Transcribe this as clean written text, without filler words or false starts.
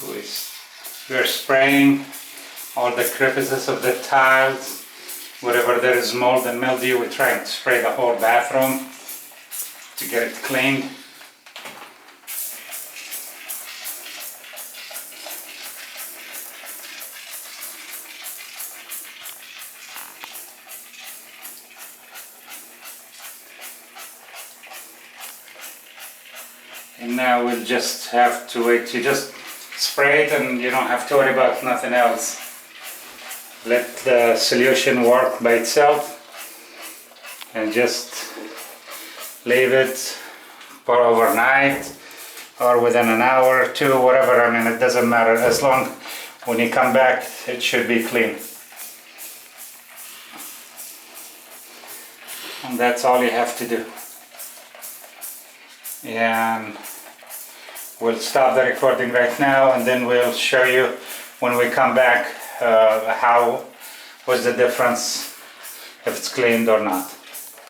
we're spraying all the crevices of the tiles. Wherever there is mold and mildew, we're trying to spray the whole bathroom to get it cleaned. And now we'll just have to wait. You just spray it and you don't have to worry about nothing else. Let the solution work by itself and just leave it for overnight or within an hour or two, whatever. I mean, it doesn't matter, as long when you come back it should be clean. And that's all you have to do. And we'll stop the recording right now, and then we'll show you when we come back how was the difference, if it's cleaned or not.